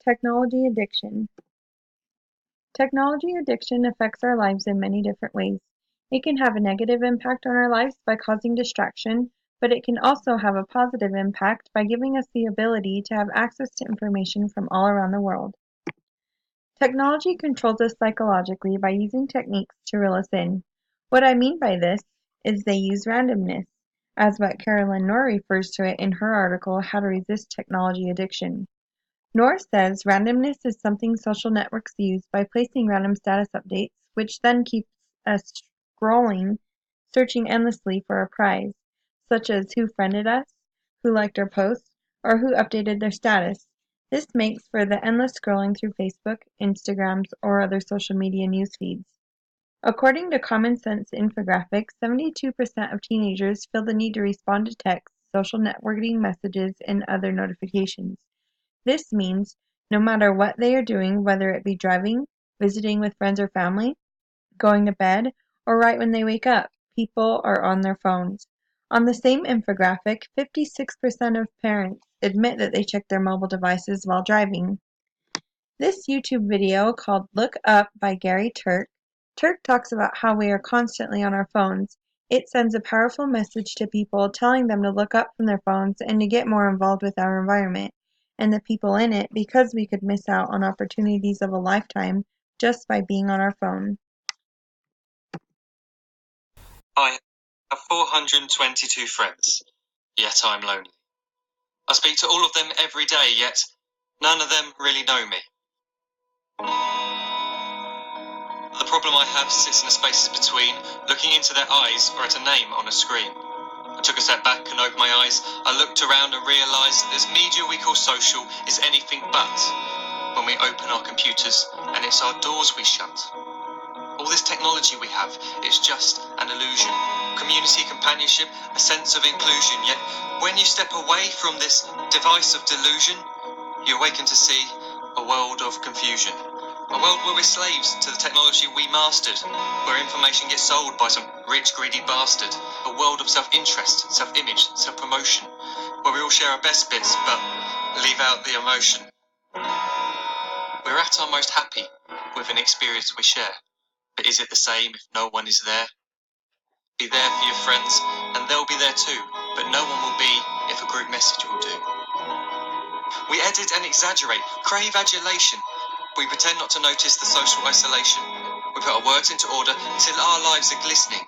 Technology addiction. Technology addiction affects our lives in many different ways. It can have a negative impact on our lives by causing distraction, but it can also have a positive impact by giving us the ability to have access to information from all around the world. Technology controls us psychologically by using techniques to reel us in. What I mean by this is they use randomness, as what Carolyn Knorr refers to it in her article, How to Resist Technology Addiction. Knorr says randomness is something social networks use by placing random status updates, which then keeps us scrolling, searching endlessly for a prize, such as who friended us, who liked our post, or who updated their status. This makes for the endless scrolling through Facebook, Instagrams, or other social media news feeds. According to Common Sense Infographics, 72% of teenagers feel the need to respond to texts, social networking messages, and other notifications. This means no matter what they are doing, whether it be driving, visiting with friends or family, going to bed, or right when they wake up, people are on their phones. On the same infographic, 56% of parents admit that they check their mobile devices while driving. This YouTube video called Look Up by Gary Turk talks about how we are constantly on our phones. It sends a powerful message to people telling them to look up from their phones and to get more involved with our environment and the people in it because we could miss out on opportunities of a lifetime just by being on our phone. I have 422 friends, yet I'm lonely. I speak to all of them every day, yet none of them really know me. The problem I have sits in the spaces between looking into their eyes or at a name on a screen. I took a step back and opened my eyes. I looked around and realised that this media we call social is anything but when we open our computers and it's our doors we shut. All this technology we have is just an illusion. Community, companionship, a sense of inclusion. Yet when you step away from this device of delusion, you awaken to see a world of confusion. A world where we're slaves to the technology we mastered, where information gets sold by some rich, greedy bastard. A world of self-interest, self-image, self-promotion, where we all share our best bits but leave out the emotion. We're at our most happy with an experience we share. But is it the same if no one is there? Be there for your friends, and they'll be there too, but no one will be if a group message will do. We edit and exaggerate, crave adulation. We pretend not to notice the social isolation. We put our words into order until our lives are glistening.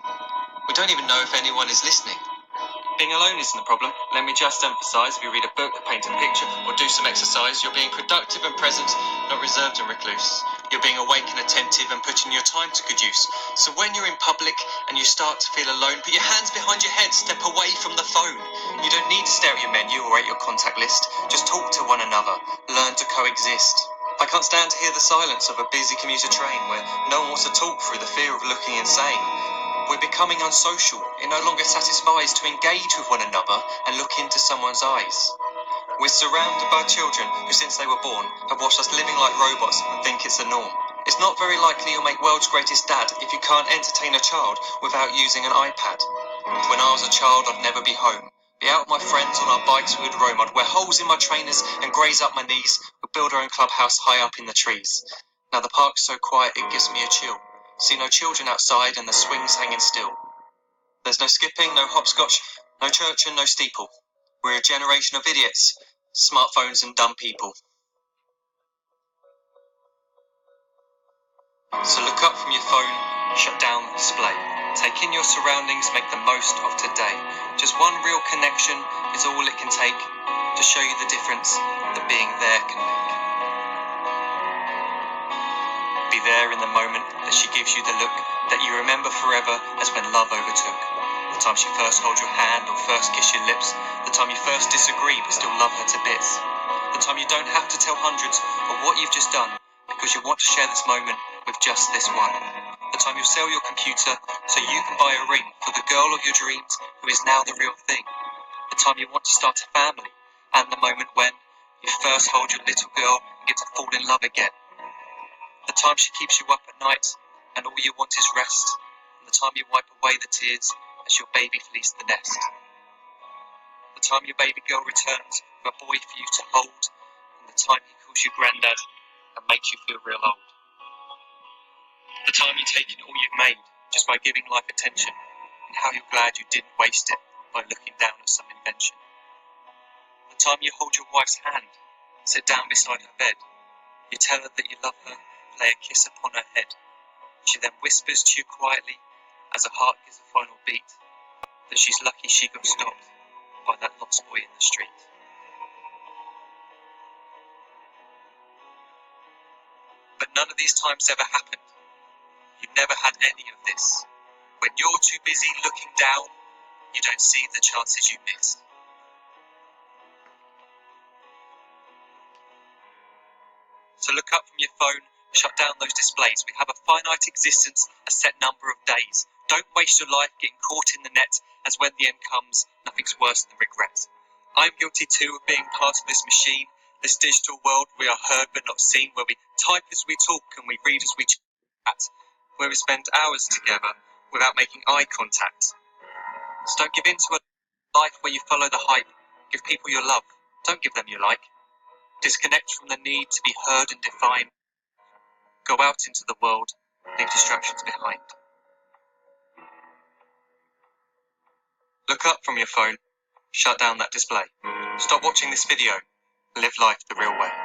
We don't even know if anyone is listening. Being alone isn't the problem. Let me just emphasise, if you read a book, paint a picture, or do some exercise, you're being productive and present, not reserved and recluse. You're being awake and attentive and putting your time to good use. So when you're in public and you start to feel alone, put your hands behind your head, step away from the phone. You don't need to stare at your menu or at your contact list. Just talk to one another. Learn to coexist. I can't stand to hear the silence of a busy commuter train where no one wants to talk through the fear of looking insane. We're becoming unsocial. It no longer satisfies to engage with one another and look into someone's eyes. We're surrounded by children who, since they were born, have watched us living like robots and think it's the norm. It's not very likely you'll make world's greatest dad if you can't entertain a child without using an iPad. When I was a child, I'd never be home. Be out with my friends on our bikes, we would roam. I'd wear holes in my trainers and graze up my knees. We'd build our own clubhouse high up in the trees. Now the park's so quiet it gives me a chill. See no children outside and the swings hanging still. There's no skipping, no hopscotch, no church and no steeple. We're a generation of idiots, smartphones and dumb people. So look up from your phone, shut down the display. Take in your surroundings, make the most of today. Just one real connection is all it can take to show you the difference that being there can make. Be there in the moment that she gives you the look that you remember forever as when love overtook. The time she first holds your hand or first kiss your lips. The time you first disagree but still love her to bits. The time you don't have to tell hundreds of what you've just done because you want to share this moment with just this one. The time you sell your computer so you can buy a ring for the girl of your dreams who is now the real thing. The time you want to start a family and the moment when you first hold your little girl and get to fall in love again. The time she keeps you up at night and all you want is rest, and the time you wipe away the tears as your baby flees the nest. The time your baby girl returns with a boy for you to hold, and and the time he calls you granddad and makes you feel real old. The time you take in all you've made just by giving life attention, and how you're glad you didn't waste it by looking down at some invention. The time you hold your wife's hand, sit down beside her bed, you tell her that you love her, lay a kiss upon her head. She then whispers to you quietly, as her heart gives a final beat, that she's lucky she got stopped by that lost boy in the street. But none of these times ever happened. You've never had any of this. When you're too busy looking down, you don't see the chances you miss. So look up from your phone, shut down those displays. We have a finite existence, a set number of days. Don't waste your life getting caught in the net, as when the end comes, nothing's worse than regret. I'm guilty too of being part of this machine, this digital world we are heard but not seen, where we type as we talk and we read as we chat, where we spend hours together without making eye contact. So don't give in to a life where you follow the hype. Give people your love, don't give them your like. Disconnect from the need to be heard and defined. Go out into the world, leave distractions behind. Look up from your phone, shut down that display. Stop watching this video, and live life the real way.